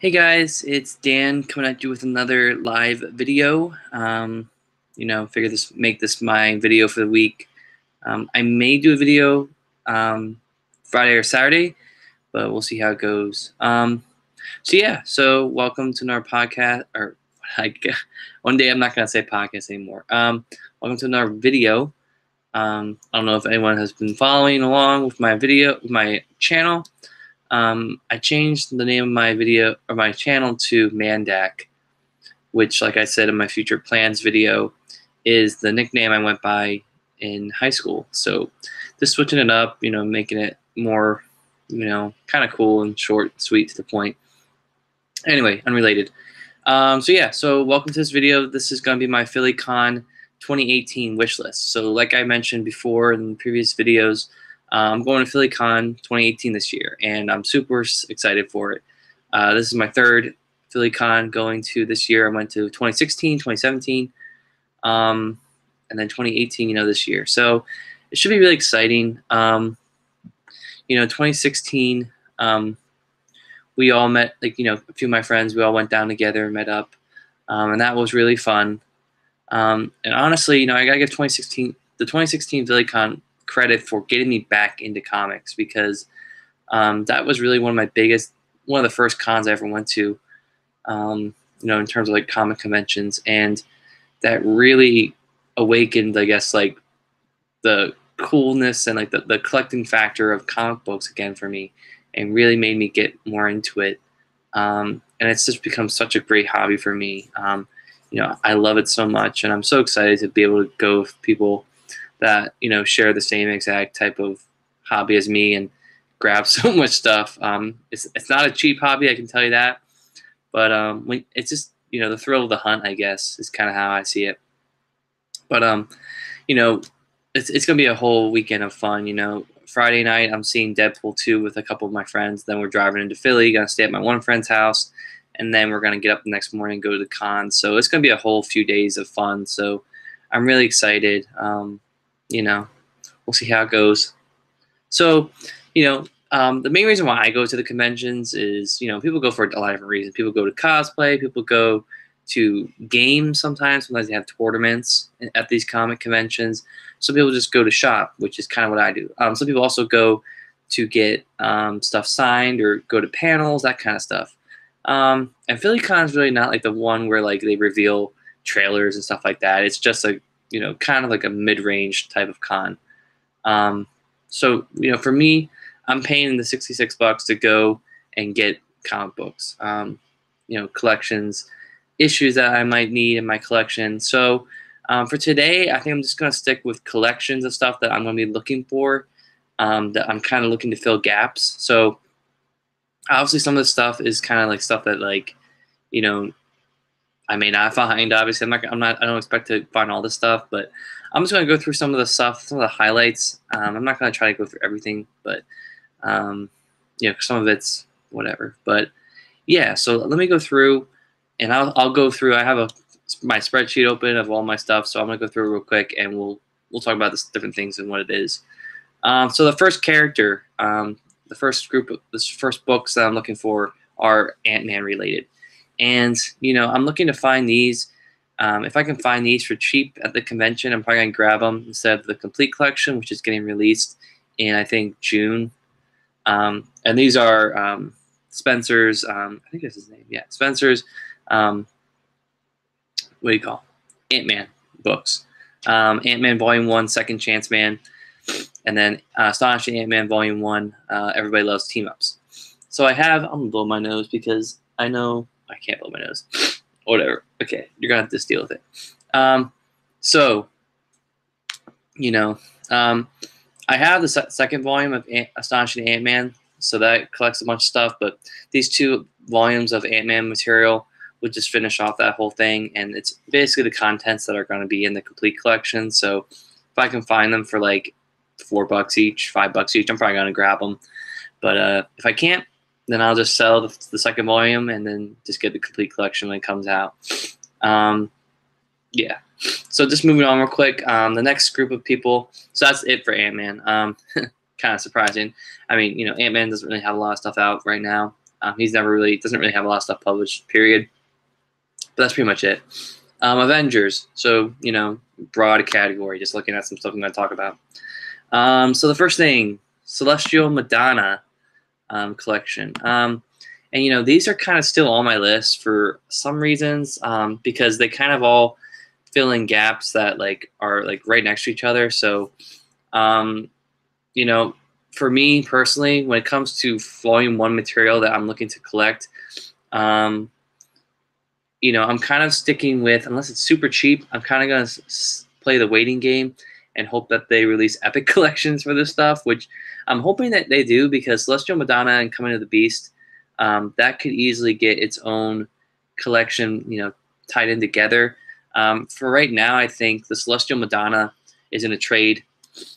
Hey guys, it's Dan coming at you with another live video. Figure make this my video for the week. I may do a video Friday or Saturday, but we'll see how it goes. So welcome to our podcast, or like one day I'm not gonna say podcast anymore. Welcome to another video. I don't know if anyone has been following along with my video, my channel. I changed the name of my video or my channel to Mandak, which, like I said in my future plans video, is the nickname I went by in high school. So just switching it up, making it more, kind of cool and short, sweet, to the point. Anyway, unrelated. So welcome to this video. This is going to be my PhillyCon 2018 wish list. So like I mentioned before in previous videos, I'm going to PhillyCon 2018 this year, and I'm super excited for it. This is my third PhillyCon going to this year. I went to 2016, 2017, and then 2018, this year. So it should be really exciting. 2016, we all met, a few of my friends, we all went down together, met up, and that was really fun. And honestly, I gotta give the 2016 PhillyCon credit for getting me back into comics, because that was really one of the first cons I ever went to, in terms of like comic conventions, and that really awakened, I guess, like the coolness and like the collecting factor of comic books again for me, and really made me get more into it. And it's just become such a great hobby for me. I love it so much, and I'm so excited to be able to go with people that share the same exact type of hobby as me and grab so much stuff. It's not a cheap hobby, I can tell you that, but it's just the thrill of the hunt, I guess, is kind of how I see it. But it's gonna be a whole weekend of fun. Friday night I'm seeing Deadpool 2 with a couple of my friends. Then we're driving into Philly, gonna stay at my one friend's house, and then we're gonna get up the next morning and go to the con. So it's gonna be a whole few days of fun. So I'm really excited. We'll see how it goes. So, the main reason why I go to the conventions is, people go for a lot of different reasons. People go to cosplay, people go to games sometimes. Sometimes they have tournaments at these comic conventions. Some people just go to shop, which is kind of what I do. Some people also go to get stuff signed or go to panels, that kind of stuff. And PhillyCon is really not like the one where like they reveal trailers and stuff like that. It's just kind of like a mid-range type of con. So for me, I'm paying the $66 to go and get comic books, collections, issues that I might need in my collection. So for today, I think I'm just going to stick with collections of stuff that I'm going to be looking for, that I'm kind of looking to fill gaps. So obviously some of the stuff is kind of like stuff that I may not find. Obviously, I don't expect to find all this stuff, but I'm just going to go through some of the stuff, some of the highlights. I'm not going to try to go through everything, but some of it's whatever. But yeah, so let me go through, and I'll go through. I have my spreadsheet open of all my stuff, so I'm going to go through it real quick, and we'll talk about this different things and what it is. So the first character, the first books that I'm looking for are Ant-Man related. And, I'm looking to find these. If I can find these for cheap at the convention, I'm probably going to grab them instead of the complete collection, which is getting released in, I think, June. And these are Spencer's, I think that's his name. Yeah, Spencer's, Ant-Man books. Ant-Man Volume 1, Second Chance Man. And then Astonishing Ant-Man Volume 1, Everybody Loves Team-Ups. So I'm going to blow my nose because I know I can't blow my nose. Whatever. Okay, you're going to have to just deal with it. I have the second volume of Astonishing Ant-Man, so that collects a bunch of stuff, but these two volumes of Ant-Man material would just finish off that whole thing, and it's basically the contents that are going to be in the complete collection. So if I can find them for like $4 each, $5 each, I'm probably going to grab them. But if I can't, then I'll just sell the second volume and then just get the complete collection when it comes out. Yeah. So just moving on real quick. The next group of people. So that's it for Ant-Man. Kind of surprising. I mean, Ant-Man doesn't really have a lot of stuff out right now. He's never really doesn't really have a lot of stuff published. Period. But that's pretty much it. Avengers. So broad category. Just looking at some stuff I'm going to talk about. So the first thing, Celestial Madonna collection. And these are kind of still on my list for some reasons, because they kind of all fill in gaps that are right next to each other. So for me personally, when it comes to volume 1 material that I'm looking to collect, I'm kind of sticking with, unless it's super cheap, I'm kind of going to play the waiting game and hope that they release epic collections for this stuff, which I'm hoping that they do, because Celestial Madonna and Coming of the Beast, that could easily get its own collection, tied in together. For right now, I think the Celestial Madonna is in a trade,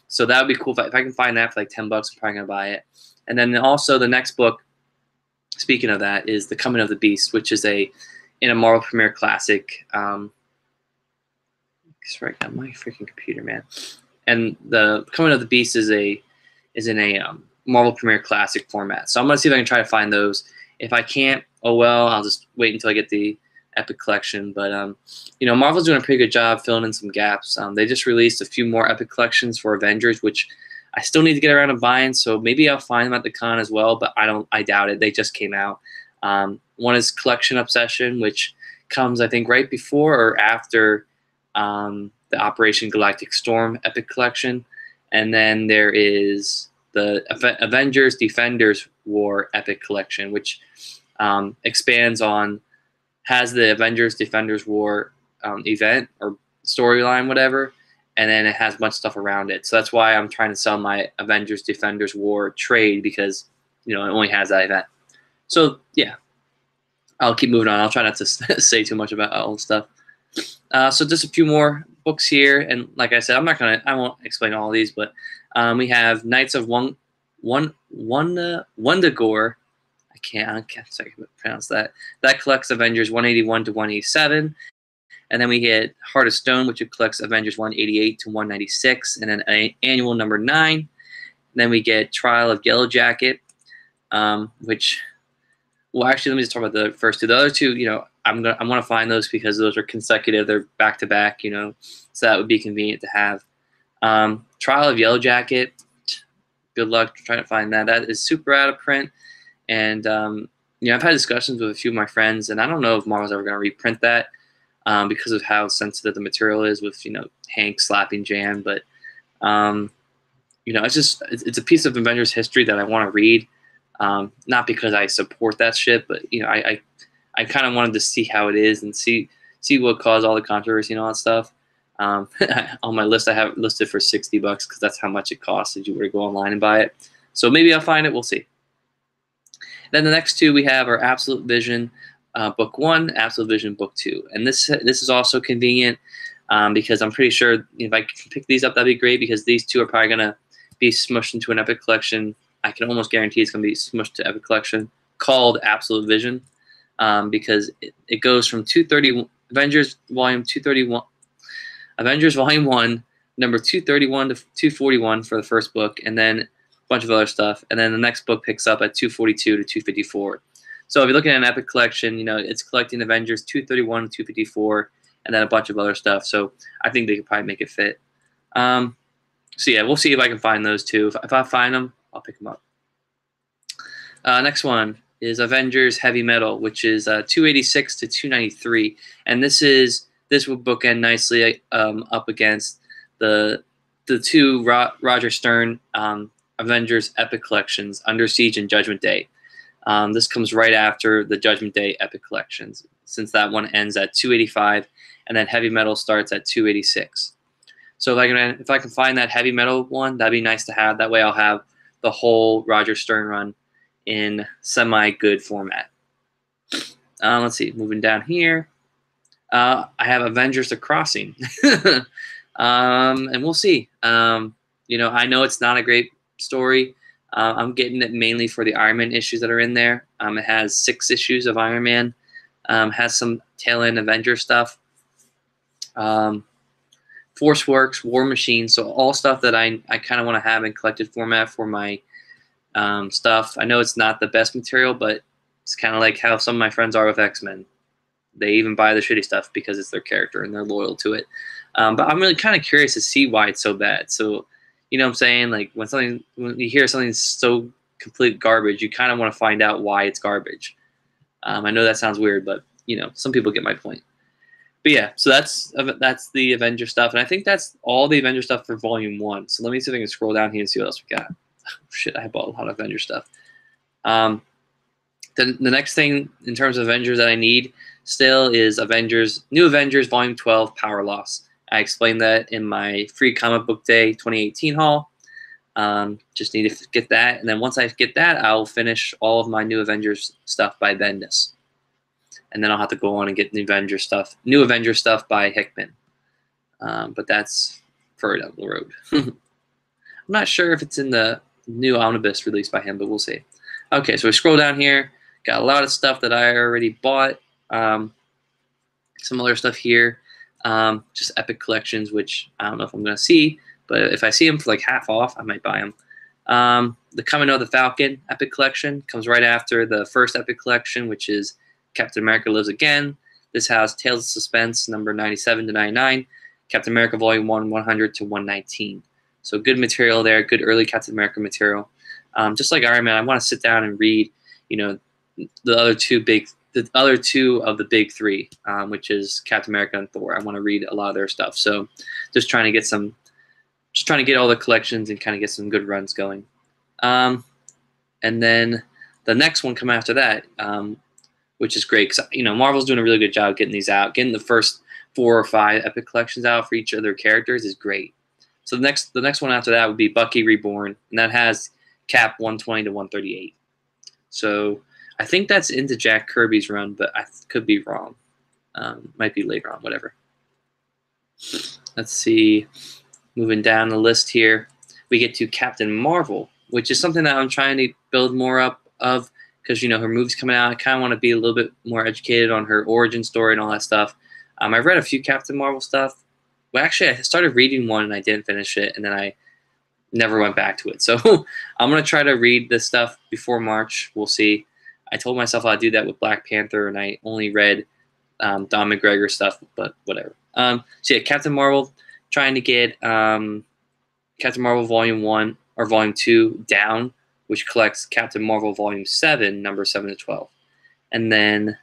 so that would be cool. If I can find that for like $10, I'm probably gonna buy it. And then also the next book, speaking of that, is The Coming of the Beast, which is in a Marvel Premiere Classic. It's right now, my freaking computer, man. And the Coming of the Beast is in a Marvel Premiere Classic format. So I'm gonna see if I can try to find those. If I can't, oh well, I'll just wait until I get the Epic collection. But Marvel's doing a pretty good job filling in some gaps. They just released a few more Epic collections for Avengers, which I still need to get around to buying. So maybe I'll find them at the con as well, but I doubt it. They just came out. One is Collection Obsession, which comes I think right before or after the Operation Galactic Storm Epic collection, and then there is the Avengers Defenders War Epic collection, which has the Avengers Defenders War event or storyline, whatever, and then it has a bunch of stuff around it. So that's why I'm trying to sell my Avengers Defenders War trade, because it only has that event. So yeah, I'll keep moving on. I'll try not to say too much about all the stuff. So just a few more books here, and like I said, I won't explain all of these, but we have Knights of Wundagore. I can't pronounce that. That collects Avengers 181 to 187, and then we get Heart of Stone, which collects Avengers 188 to 196, and then annual number 9. And then we get Trial of Yellow Jacket, which, well, actually, let me just talk about the first two. The other two, I want to find those because those are consecutive. They're back to back, so that would be convenient to have. Trial of Yellow Jacket. Good luck trying to find that. That is super out of print, and I've had discussions with a few of my friends, and I don't know if Marvel's ever going to reprint that because of how sensitive the material is with Hank slapping Jan. But it's a piece of Avengers history that I want to read. Not because I support that shit, but I kind of wanted to see how it is and see what caused all the controversy and all that stuff. On my list, I have it listed for $60 because that's how much it costs if you were to go online and buy it. So maybe I'll find it. We'll see. Then the next two we have are Absolute Vision Book 1, Absolute Vision Book 2, and this is also convenient because I'm pretty sure if I can pick these up, that'd be great, because these two are probably gonna be smushed into an Epic collection. I can almost guarantee it's gonna be smushed to Epic collection called Absolute Vision, because it goes from 230 Avengers Volume 231. Avengers Volume 1, number 231 to 241 for the first book, and then a bunch of other stuff. And then the next book picks up at 242 to 254. So if you're looking at an Epic collection, it's collecting Avengers 231 to 254, and then a bunch of other stuff. So I think they could probably make it fit. So yeah, we'll see if I can find those two. If I find them, I'll pick them up. Next one is Avengers Heavy Metal, which is 286 to 293, and this would bookend nicely up against the two Roger Stern Avengers Epic collections, Under Siege and Judgment Day. This comes right after the Judgment Day Epic collections, since that one ends at 285, and then Heavy Metal starts at 286. So if I can find that Heavy Metal one, that'd be nice to have. That way I'll have the whole Roger Stern run in semi-good format. Let's see, moving down here. I have Avengers The Crossing. And we'll see. I know it's not a great story. I'm getting it mainly for the Iron Man issues that are in there. It has 6 issues of Iron Man. Has some tail-end Avenger stuff. Force Works, War Machine, so all stuff that I kind of want to have in collected format for my stuff. I know it's not the best material, but It's kind of like how some of my friends are with X-Men. They even buy the shitty stuff because it's their character and they're loyal to it. But I'm really kind of curious to see why it's so bad. So, you know what I'm saying? Like when you hear something's so complete garbage, you kind of want to find out why it's garbage. I know that sounds weird, but you know, some people get my point. But yeah, so that's the Avenger stuff, and I think that's all the Avenger stuff for Volume 1. So let me see if I can scroll down here and see what else we got. Oh, shit, I bought a lot of Avenger stuff. Then the next thing in terms of Avengers that I need still is New Avengers Volume 12 Power Loss. I explained that in my free comic book day 2018 haul. Just need to get that, and then once I get that, I'll finish all of my New Avengers stuff by Bendis. And then I'll have to go on and get New Avenger stuff by Hickman. But that's further down the road. I'm not sure if it's in the new omnibus released by him, but we'll see. Okay, so we scroll down here. Got a lot of stuff that I already bought. Some other stuff here. Just Epic Collections, which I don't know if I'm going to see. But if I see them for like half off, I might buy them. The Coming of the Falcon Epic Collection comes right after the first Epic Collection, which is Captain America Lives Again. This has Tales of Suspense number 97 to 99, Captain America Volume 1 100 to 119. So good material there, good early Captain America material. Just like Iron Man, I want to sit down and read, you know, the other two of the big three, which is Captain America and Thor. I want to read a lot of their stuff. So just trying to get all the collections and kind of get some good runs going. And then the next one coming after that, which is great because, you know, Marvel's doing a really good job getting these out. Getting the first 4 or 5 Epic Collections out for each of their characters is great. So the next one after that would be Bucky Reborn, and that has Cap 120 to 138. So I think that's into Jack Kirby's run, but I could be wrong. Might be later on, whatever. Let's see. Moving down the list here, we get to Captain Marvel, which is something that I'm trying to build more up of. Because, you know, her movie's coming out. I kind of want to be a little bit more educated on her origin story and all that stuff. I've read a few Captain Marvel stuff. Well, actually, I started reading one and I didn't finish it, and then I never went back to it. So I'm going to try to read this stuff before March. We'll see. I told myself I'd do that with Black Panther, and I only read Don McGregor stuff, but whatever. So yeah, Captain Marvel, trying to get Captain Marvel Volume 1 or Volume 2 down, which collects Captain Marvel Volume 7, number 7 to 12. And then,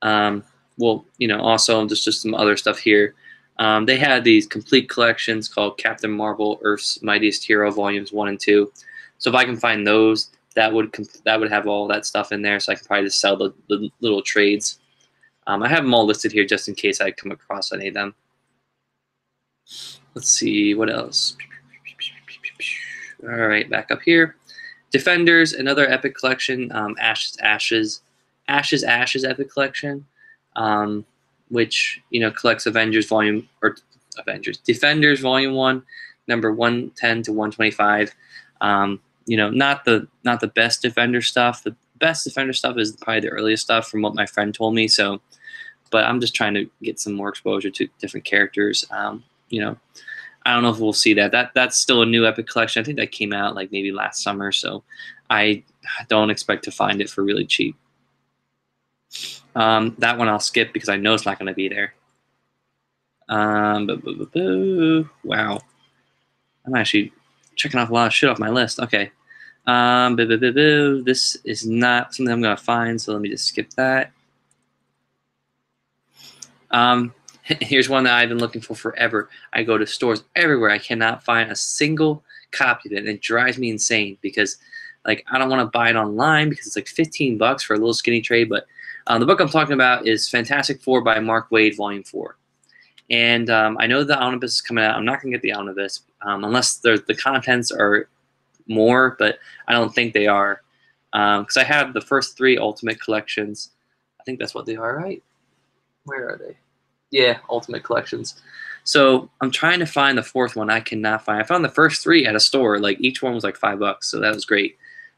well, you know, also just some other stuff here. They had these complete collections called Captain Marvel Earth's Mightiest Hero Volumes 1 and 2. So if I can find those, that would have all that stuff in there, so I can probably just sell the little trades. I have them all listed here just in case I come across any of them. Let's see, what else? All right, back up here. Defenders, another Epic Collection, Ashes Epic Collection, which, you know, collects Defenders Volume 1, number 110 to 125. You know, not the best Defender stuff. The best Defender stuff is probably the earliest stuff from what my friend told me. So, but I'm just trying to get some more exposure to different characters. You know, I don't know if we'll see that. That's still a new Epic Collection. I think that came out like maybe last summer, so I don't expect to find it for really cheap. That one I'll skip because I know it's not going to be there. Wow. I'm actually checking off a lot of shit off my list. Okay. This is not something I'm going to find, so let me just skip that. Here's one that I've been looking for forever. I go to stores everywhere. I cannot find a single copy of it. And it drives me insane because, like, I don't want to buy it online because it's like $15 for a little skinny trade. But the book I'm talking about is Fantastic Four by Mark Waid, Volume 4. And I know the omnibus is coming out. I'm not going to get the omnibus unless the contents are more, but I don't think they are. Because I have the first 3 Ultimate Collections. I think that's what they are, right? Where are they? Yeah, Ultimate Collections. So I'm trying to find the 4th one. I cannot find. I found the first 3 at a store. Like, each one was like $5, so that was great.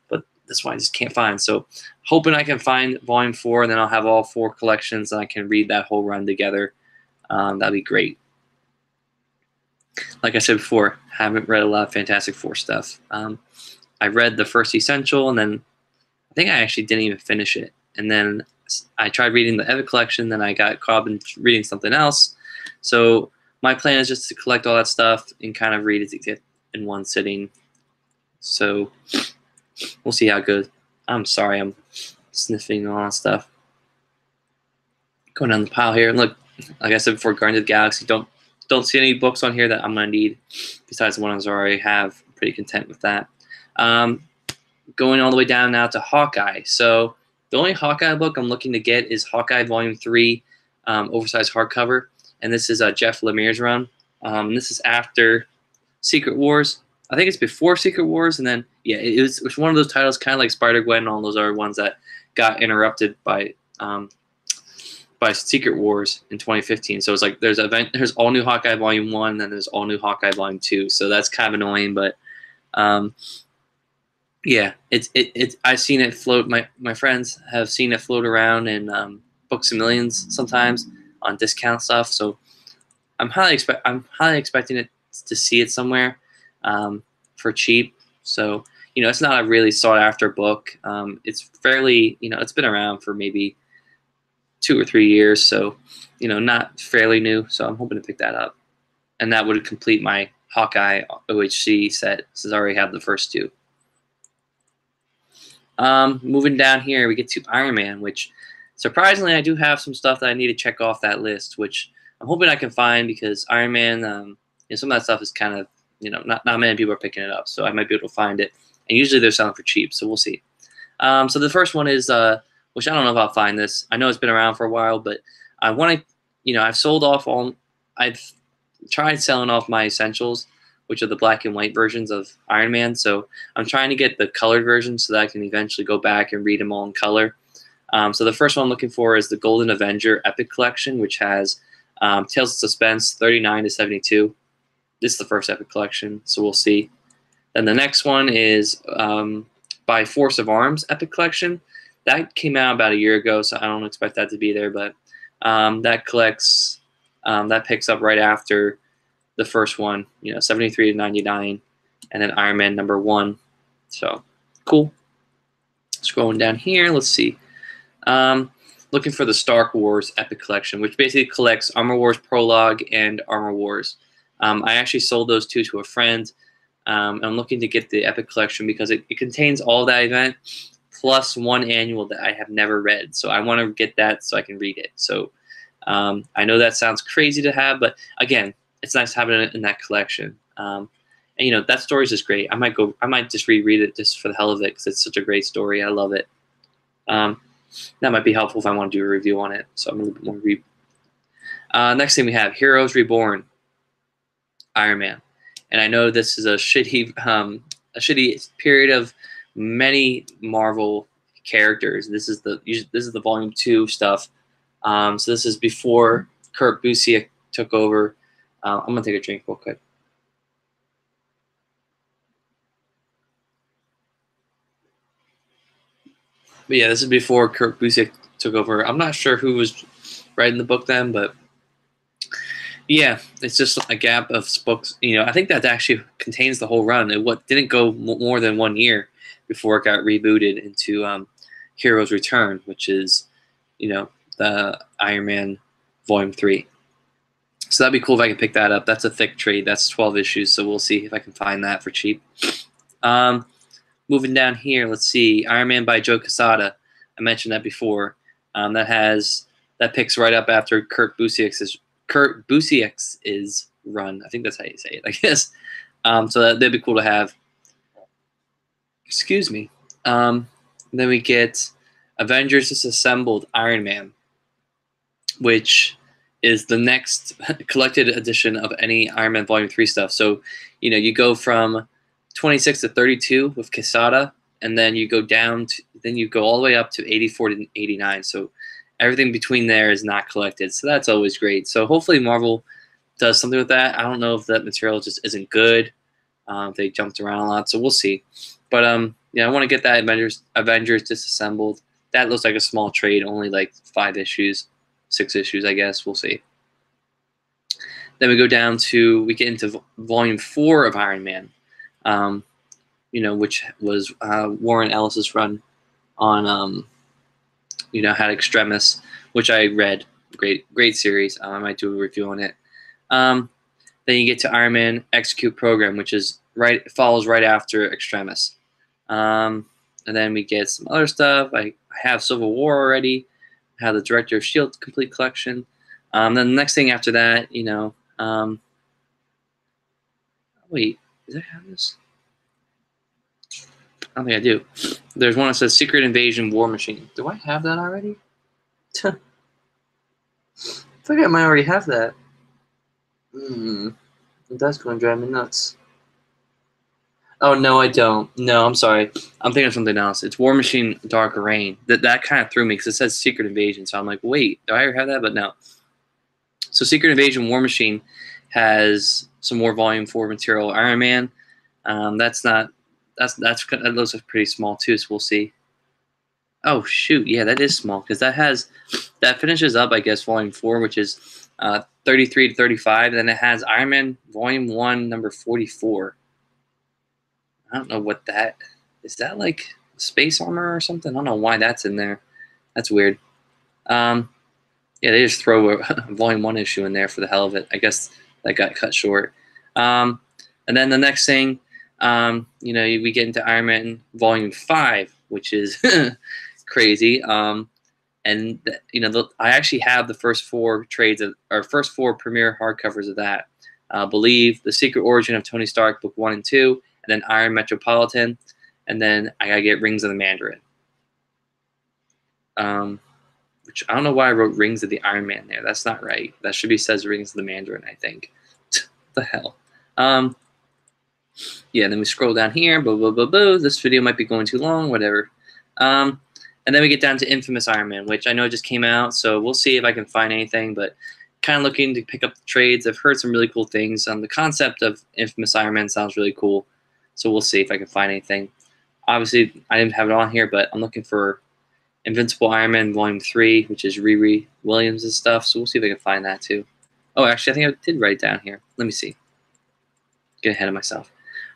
But this one I just can't find. So hoping I can find Volume 4, and then I'll have all 4 collections, and I can read that whole run together. That'd be great. Like I said before, haven't read a lot of Fantastic Four stuff. I read the first Essential, and then I think I actually didn't even finish it. and then I tried reading the Epic collection, then I got caught up in reading something else. So my plan is just to collect all that stuff and kind of read it in one sitting. So we'll see how it goes. I'm sorry, I'm sniffing all that stuff. Going down the pile here. Look, like I said before, Guardians of the Galaxy, don't see any books on here that I'm gonna need besides the ones I already have. I'm pretty content with that. Going all the way down now to Hawkeye. So the only Hawkeye book I'm looking to get is Hawkeye Volume 3, oversized hardcover, and this is Jeff Lemire's run. This is after Secret Wars. I think it's before Secret Wars, and then yeah, it was one of those titles, kind of like Spider-Gwen and all those other ones that got interrupted by Secret Wars in 2015. So it's like there's all new Hawkeye Volume 1, and then there's all new Hawkeye Volume 2. So that's kind of annoying, but yeah, I've seen it float. My friends have seen it float around in Books a Millions sometimes on discount stuff. So I'm highly expecting it to see it somewhere for cheap. So it's not a really sought after book. It's fairly it's been around for maybe 2 or 3 years, so not fairly new. So I'm hoping to pick that up, and that would complete my Hawkeye OHC set since I already have the first 2. Moving down here, we get to Iron Man, which surprisingly I do have some stuff that I need to check off that list, which I'm hoping I can find, because Iron Man, some of that stuff is kind of not many people are picking it up, so I might be able to find it. And usually they're selling for cheap, so we'll see. So the first one is which I don't know if I'll find this. I know it's been around for a while, but I want to, I've sold off all. I've tried selling off my essentials, which are the black and white versions of Iron Man. So I'm trying to get the colored version so that I can eventually go back and read them all in color. So the first one I'm looking for is the Golden Avenger Epic Collection, which has Tales of Suspense 39 to 72. This is the first Epic Collection, so we'll see. Then the next one is by Force of Arms Epic Collection. That came out about a year ago, so I don't expect that to be there, but that collects, that picks up right after the first one, 73 to 99, and then Iron Man #1. So cool. Scrolling down here, let's see. Looking for the Stark Wars Epic Collection, which basically collects Armor Wars Prologue and Armor Wars. I actually sold those 2 to a friend. I'm looking to get the Epic Collection because it contains all that event plus one annual that I have never read. So I want to get that so I can read it. So I know that sounds crazy to have, but again, it's nice having it in that collection. And that story is just great. I might just reread it just for the hell of it because it's such a great story. I love it. That might be helpful if I want to do a review on it. So I'm a little bit more read. Next thing we have Heroes Reborn, Iron Man, and I know this is a shitty period of many Marvel characters. This is the Volume 2 stuff. So this is before Kurt Busiek took over. I'm gonna take a drink real quick. But yeah, this is before Kurt Busiek took over. I'm not sure who was writing the book then, but yeah, it's just a gap of books. I think that actually contains the whole run. It didn't go more than 1 year before it got rebooted into Heroes Return, which is, the Iron Man Volume 3. So that'd be cool if I can pick that up. That's a thick trade. That's 12 issues, so we'll see if I can find that for cheap. Moving down here, let's see. Iron Man by Joe Quesada. I mentioned that before. That picks right up after Kurt Busiek's run. I think that's how you say it, I guess. So that'd be cool to have. Excuse me. Then we get Avengers Disassembled Iron Man, which is the next collected edition of any Iron Man Volume 3 stuff. So, you go from 26 to 32 with Quesada, and then you go all the way up to 84 to 89. So everything between there is not collected. So that's always great. So hopefully Marvel does something with that. I don't know if that material just isn't good. They jumped around a lot, so we'll see. But I want to get that Avengers Disassembled. That looks like a small trade, only like 5 issues, 6 issues, I guess. We'll see. Then we get into Volume 4 of Iron Man, which was Warren Ellis's run on had Extremis, which I read. Great series. I might do a review on it. Then you get to Iron Man Execute Program, which is follows right after Extremis. And then we get some other stuff. I have Civil War already. I have the Director of S.H.I.E.L.D. complete collection. Then the next thing after that, wait, did I have this? I don't think I do. There's one that says Secret Invasion War Machine. Do I have that already? I think I might already have that. That's going to drive me nuts. Oh, no, I don't. No, I'm sorry. I'm thinking of something else. It's War Machine Dark Reign. That kind of threw me because it says Secret Invasion. So I'm like, wait, do I ever have that? But no. So Secret Invasion War Machine has some more Volume 4 material. Iron Man, that looks pretty small too, so we'll see. Oh, shoot. Yeah, that is small because that finishes up, I guess, Volume 4, which is 33 to 35. Then it has Iron Man Volume 1, number 44. I don't know what that is. That like space armor or something? I don't know why that's in there. That's weird. Yeah, they just throw a Volume 1 issue in there for the hell of it. I guess that got cut short. And then the next thing, we get into Iron Man Volume 5, which is crazy. I actually have the first 4 first 4 premiere hardcovers of that. Believe, The Secret Origin of Tony Stark, Book 1 and 2, and then Iron Metropolitan, and then I gotta get Rings of the Mandarin. Which I don't know why I wrote Rings of the Iron Man there. That's not right. That should be says Rings of the Mandarin, I think. The hell. Yeah, then we scroll down here. Blah, blah, blah, blah. This video might be going too long, whatever. And then we get down to Infamous Iron Man, which I know just came out, so we'll see if I can find anything, but kind of looking to pick up the trades. I've heard some really cool things. The concept of Infamous Iron Man sounds really cool, so we'll see if I can find anything. Obviously, I didn't have it on here, but I'm looking for Invincible Iron Man Volume 3, which is Riri Williams' stuff, so we'll see if I can find that too. Oh, actually, I think I did write it down here. Let me see. Get ahead of myself.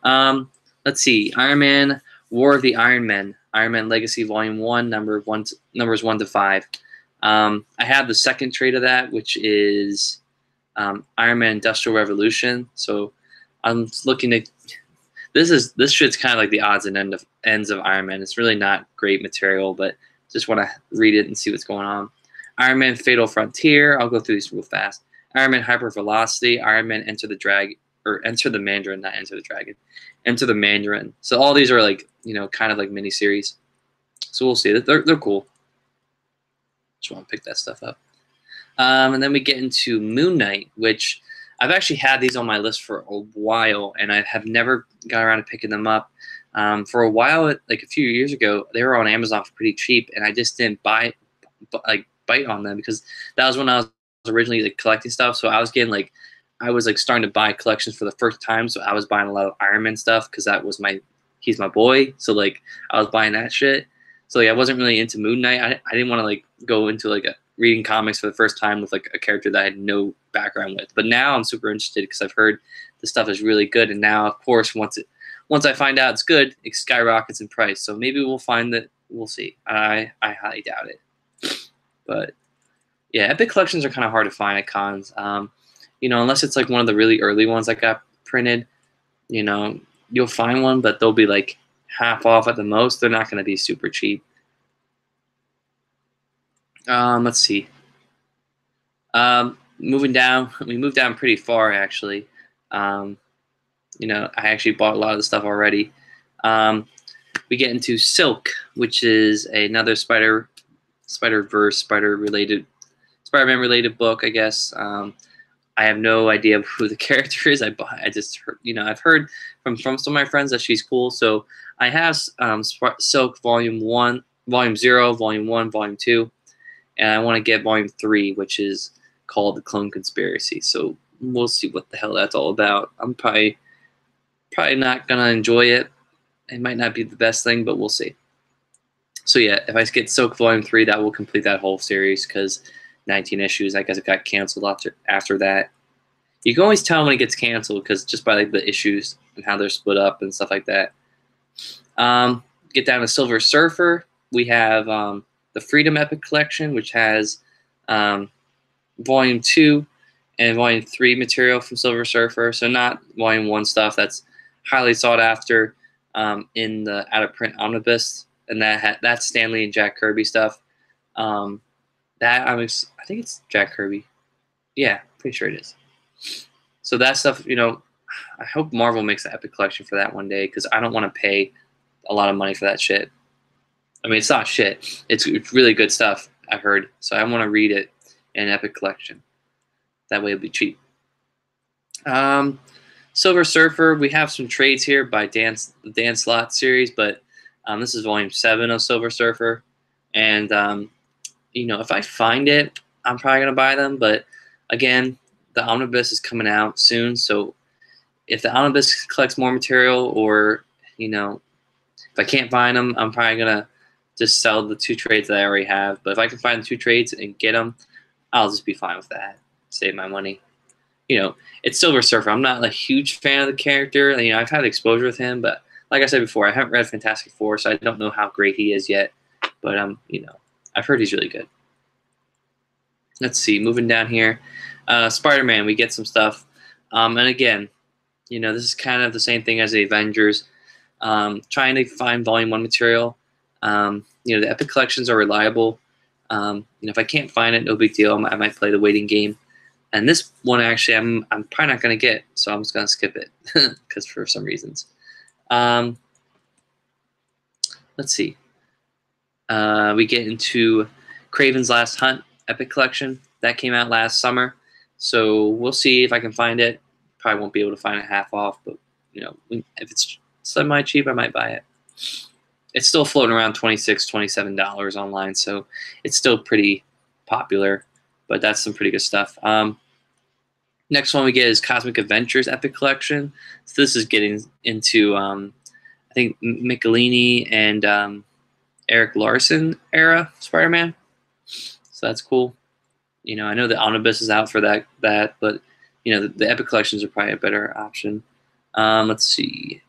Let's see. Iron Man War of the Iron Men. Iron Man Legacy Volume 1, numbers 1 to 5. I have the second trade of that, which is Iron Man Industrial Revolution. So I'm looking to... This shit's kind of like the odds and ends of Iron Man. It's really not great material, but just want to read it and see what's going on. Iron Man Fatal Frontier. I'll go through these real fast. Iron Man Hyper Velocity. Iron Man Enter the Mandarin, not Enter the Dragon. Enter the Mandarin. So all these are like, kind of like mini-series. So we'll see. They're cool. Just want to pick that stuff up. And then we get into Moon Knight, which I've actually had these on my list for a while, and I have never got around to picking them up. For a while, like a few years ago, they were on Amazon for pretty cheap, and I just didn't bite on them because that was when I was originally like collecting stuff. So I was getting I was starting to buy collections for the first time. So I was buying a lot of Iron Man stuff because he's my boy. So I was buying that shit. So I wasn't really into Moon Knight. I didn't want to go into reading comics for the first time with a character that I had no background with. But now I'm super interested because I've heard the stuff is really good, and now of course once I find out it's good, it skyrockets in price. So maybe we'll find that. We'll see. I highly doubt it. But yeah, Epic collections are kind of hard to find at cons. Unless it's one of the really early ones that got printed, you'll find one, but they'll be half off at the most. They're not going to be super cheap. Let's see. Moving down, we moved down pretty far actually. I actually bought a lot of the stuff already. We get into Silk, which is another Spider-Verse, Spider-Man related book, I guess. I have no idea who the character is. I just heard, I've heard from some of my friends that she's cool. So I have Silk Volume 1, Volume 0, Volume 1, Volume 2, and I want to get Volume 3, which is called The Clone Conspiracy. So we'll see what the hell that's all about. I'm probably not gonna enjoy it. It might not be the best thing, but we'll see. So yeah, if I get Silk Volume 3, that will complete that whole series because 19 issues. I guess it got canceled after that. You can always tell when it gets canceled because just by the issues and how they're split up and stuff like that. Get down to Silver Surfer. We have the Freedom Epic Collection, which has Volume 2 and Volume 3 material from Silver Surfer. So not Volume 1 stuff that's highly sought after in the out-of-print omnibus, and that's Stan Lee and Jack Kirby stuff. I think it's Jack Kirby. Yeah, pretty sure it is. So that stuff, you know, I hope Marvel makes an Epic Collection for that one day, because I don't want to pay a lot of money for that shit. I mean, it's not shit. It's really good stuff, I've heard. So I want to read it in an Epic Collection. That way it'll be cheap. Silver Surfer, we have some trades here by Dan Slott series, but this is Volume 7 of Silver Surfer. And, you know, if I find it, I'm probably going to buy them. But, again, the omnibus is coming out soon. So if the omnibus collects more material, or, you know, if I can't find them, I'm probably going to just sell the 2 trades that I already have. But if I can find the 2 trades and get them, I'll just be fine with that. Save my money. You know, it's Silver Surfer. I'm not a huge fan of the character. You know, I've had exposure with him, but like I said before, I haven't read Fantastic Four, so I don't know how great he is yet. But you know, I've heard he's really good. Let's see, moving down here, Spider-Man. We get some stuff, and again, you know, this is kind of the same thing as the Avengers. Trying to find Volume 1 material. You know, the Epic Collections are reliable. You know, if I can't find it, no big deal. I might play the waiting game. And this one, actually, I'm probably not going to get, so I'm just going to skip it because for some reasons. Let's see. We get into Kraven's Last Hunt Epic Collection. That came out last summer, so we'll see if I can find it. Probably won't be able to find it half off, but you know, if it's semi-cheap, I might buy it. It's still floating around $26, $27 online, so it's still pretty popular. But that's some pretty good stuff. Next one we get is Cosmic Adventures Epic Collection. So this is getting into, I think, Michelini and Eric Larson era Spider-Man. So that's cool. You know, I know the omnibus is out for that, but you know, the Epic Collections are probably a better option. Let's see.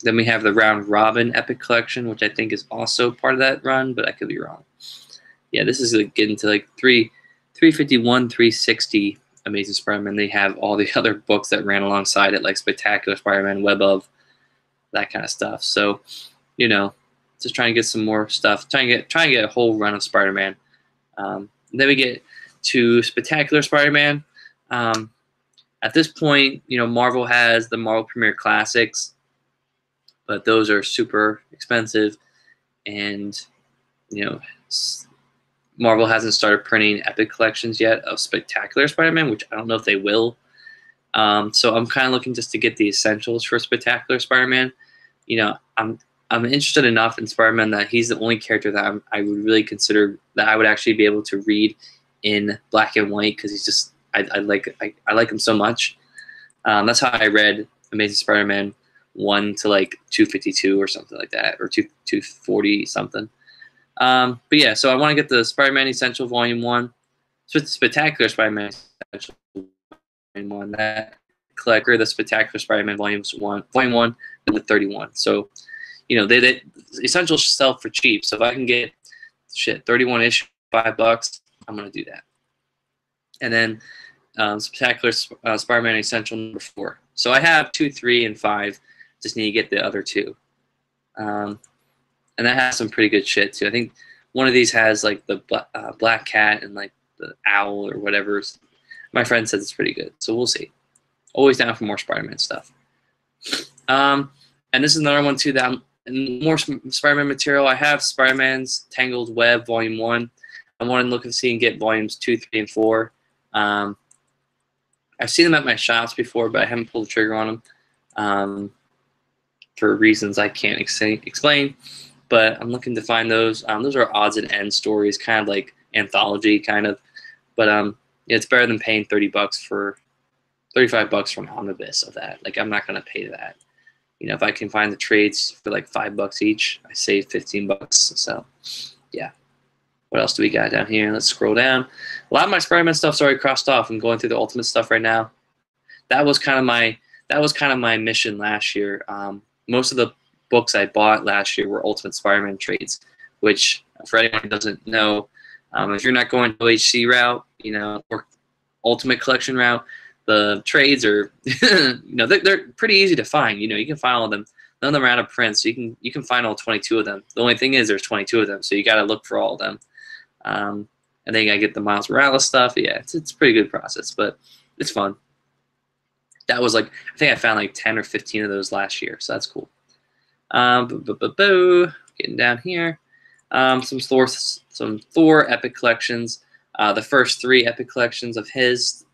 Then we have the Round Robin Epic Collection, which I think is also part of that run, but I could be wrong. Yeah, this is like getting to like 351, 360 Amazing Spider-Man. They have all the other books that ran alongside it, like Spectacular Spider-Man, Web of, that kind of stuff. So, you know, just trying to get some more stuff. Trying to get a whole run of Spider-Man. Then we get to Spectacular Spider-Man. At this point, you know, Marvel has the Marvel Premier Classics, but those are super expensive, and you know, Marvel hasn't started printing Epic Collections yet of Spectacular Spider-Man, which I don't know if they will. So I'm kind of looking just to get the essentials for Spectacular Spider-Man. You know, I'm interested enough in Spider-Man that he's the only character that I would really consider that I would actually be able to read in black and white, because he's just I like him so much. That's how I read Amazing Spider-Man 1 to like 252 or something like that, or 240 something. But yeah, so I want to get the Spider-Man Essential Volume 1, Spectacular Spider-Man Essential Volume 1, that collector, the Spectacular Spider-Man Volume 1, and the 31. So, you know, they essentials sell for cheap. So if I can get 31 issue, $5, I'm gonna do that. And then Spectacular Spider-Man Essential number 4. So I have 2, 3, and 5. Just need to get the other 2. And that has some pretty good shit too. I think one of these has like the Black Cat and like the owl or whatever. My friend says it's pretty good, so we'll see. Always down for more Spider-Man stuff. And this is another one too that more Spider-Man material. I have Spider-Man's Tangled Web Volume 1. I want to look and see and get Volumes 2, 3, and 4. I've seen them at my shops before, but I haven't pulled the trigger on them for reasons I can't explain. But I'm looking to find those. Those are odds and ends stories, kind of like anthology, kind of. But yeah, it's better than paying $30 for $35 from omnibus of that. Like, I'm not gonna pay that. You know, if I can find the trades for like $5 each, I save $15. So yeah. What else do we got down here? Let's scroll down. A lot of my Spider-Man stuff's already crossed off. I'm going through the Ultimate stuff right now. That was kind of my mission last year. Most of the books I bought last year were Ultimate Spider-Man trades, which For anyone who doesn't know, if you're not going to OHC route, you know, or Ultimate Collection route, the trades are, you know, they're pretty easy to find. You know, you can find all of them. None of them are out of print, so you can find all 22 of them. The only thing is there's 22 of them, so you got to look for all of them. And then you got to get the Miles Morales stuff. Yeah, it's a pretty good process, but it's fun. That was like, I think I found like 10 or 15 of those last year, so that's cool. Getting down here. Some Thor Epic collections. The first 3 Epic collections of his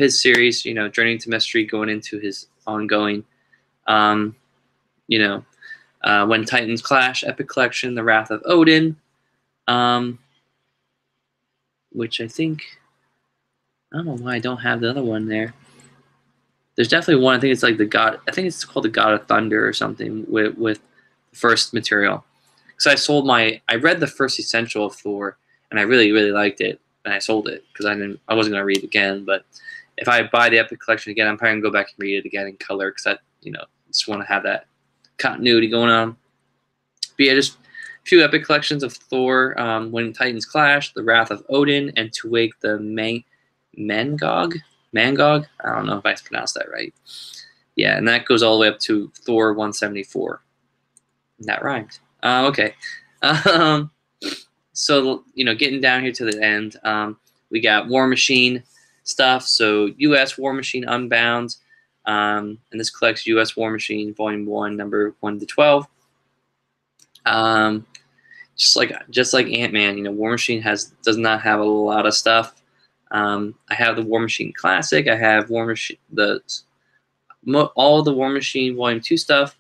series, you know, Journey into Mystery, going into his ongoing, you know, When Titans Clash Epic collection, The Wrath of Odin, which I think, I don't know why I don't have the other one there. There's definitely one. I think it's like the God. I think it's called the God of Thunder or something with the first material. Because I read the first Essential of Thor, and I really liked it, and I sold it because I wasn't gonna read it again. But if I buy the Epic collection again, I'm probably gonna go back and read it again in color because I just want to have that continuity going on. But yeah, just a few Epic collections of Thor, When Titans Clash, The Wrath of Odin, and To Wake the Mangog. I don't know if I pronounced that right. Yeah, and that goes all the way up to Thor 174. That rhymed. Okay. So, you know, getting down here to the end, we got War Machine stuff. So, U.S. War Machine Unbound. And this collects U.S. War Machine Volume 1, number 1 to 12. Just like Ant-Man, you know, War Machine does not have a lot of stuff. I have the War Machine Classic. I have War Machine all the War Machine Volume 2 stuff.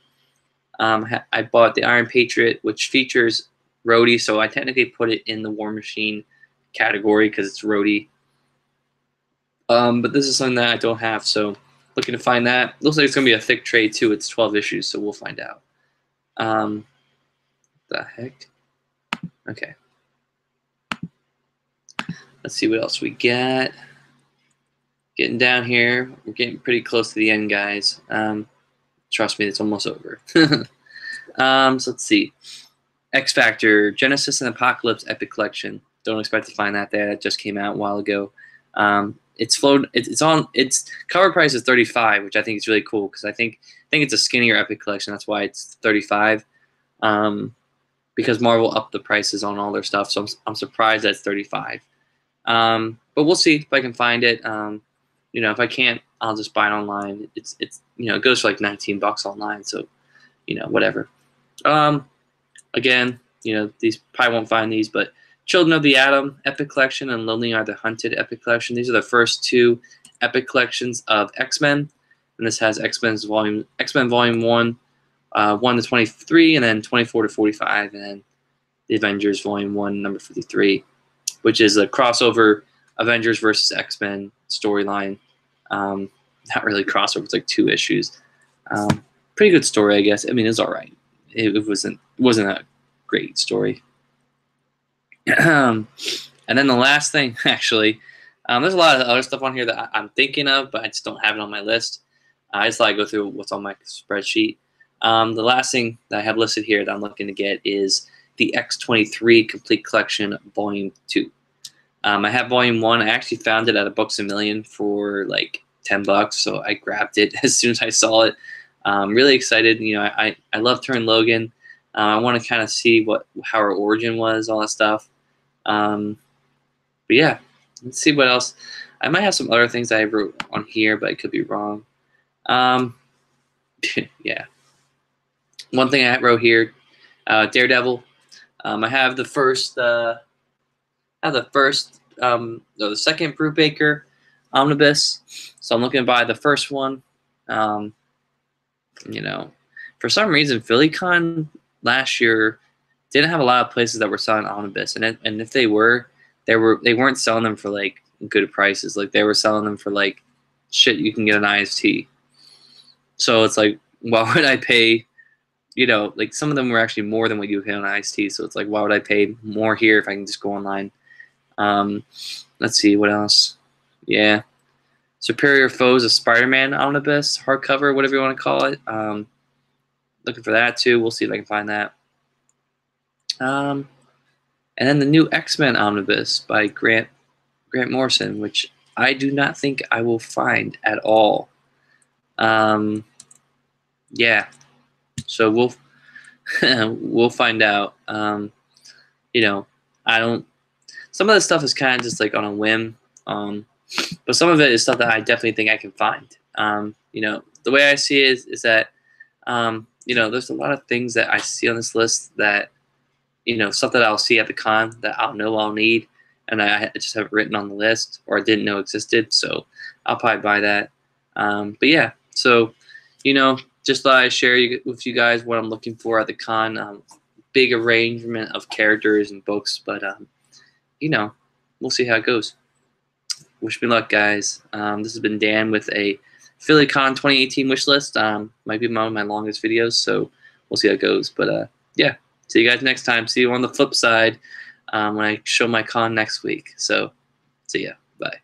I bought the Iron Patriot, which features Rhodey, so I technically put it in the War Machine category because it's Rhodey. But this is something that I don't have, so looking to find that. Looks like it's going to be a thick trade too. It's 12 issues, so we'll find out. The heck? Okay. Let's see what else we got. Getting down here. We're getting pretty close to the end, guys. Trust me, it's almost over. So let's see. X Factor, Genesis and Apocalypse Epic Collection. Don't expect to find that there. That just came out a while ago. Its cover price is $35, which I think is really cool because I think it's a skinnier Epic Collection. That's why it's $35. Because Marvel upped the prices on all their stuff, so I'm surprised that's $35. But we'll see if I can find it. You know, if I can't, I'll just buy it online. It's you know, it goes for like $19 online, so you know, whatever. Again, you know, these probably won't find these, but Children of the Atom Epic Collection and Lonely Are the Hunted Epic Collection. These are the first 2 Epic collections of X-Men, and this has X-Men Volume 1, 1 to 23, and then 24 to 45, and then the Avengers Volume 1, number 53, which is a crossover Avengers versus X-Men storyline. Not really crossover, it's like 2 issues. Pretty good story, I guess. I mean, it's all right. It wasn't a great story. And then the last thing, actually, there's a lot of other stuff on here that I'm thinking of, but I just don't have it on my list. I just thought I'd go through what's on my spreadsheet. The last thing that I have listed here that I'm looking to get is the X-23 Complete Collection Volume 2. I have Volume 1. I actually found it at a Books A Million for like $10, so I grabbed it as soon as I saw it. Really excited. You know, I love Turn Logan. I want to kind of see how her origin was, all that stuff. But yeah, let's see what else. I might have some other things I wrote on here, but I could be wrong. Yeah. One thing I wrote here, Daredevil. I have the second Brubaker Omnibus, so I'm looking to buy the first one. You know, for some reason, PhillyCon last year didn't have a lot of places that were selling Omnibus, and if they weren't selling them for like good prices. Like they were selling them for like shit you can get an IST. So it's like, why would I pay? You know, like some of them were actually more than what you pay on IST. So it's like, why would I pay more here if I can just go online? Let's see what else. Yeah, Superior Foes of Spider-Man Omnibus hardcover, whatever you want to call it. Looking for that too. We'll see if I can find that. And then the new X-Men omnibus by Grant Morrison, which I do not think I will find at all. Yeah, so we'll we'll find out. You know, I don't. Some of the stuff is kind of just like on a whim, but some of it is stuff that I definitely think I can find. The way I see it is that there's a lot of things that I see on this list that stuff that I'll see at the con that I'll know I'll need, and I just have it written on the list or I didn't know existed. So I'll probably buy that. But yeah, so just thought I'd share with you guys what I'm looking for at the con. Big arrangement of characters and books, but we'll see how it goes. Wish me luck, guys. This has been Dan with a PhillyCon 2018 wish list. Might be one of my longest videos, so we'll see how it goes. But yeah, see you guys next time. See you on the flip side when I show my con next week. So see ya. Bye.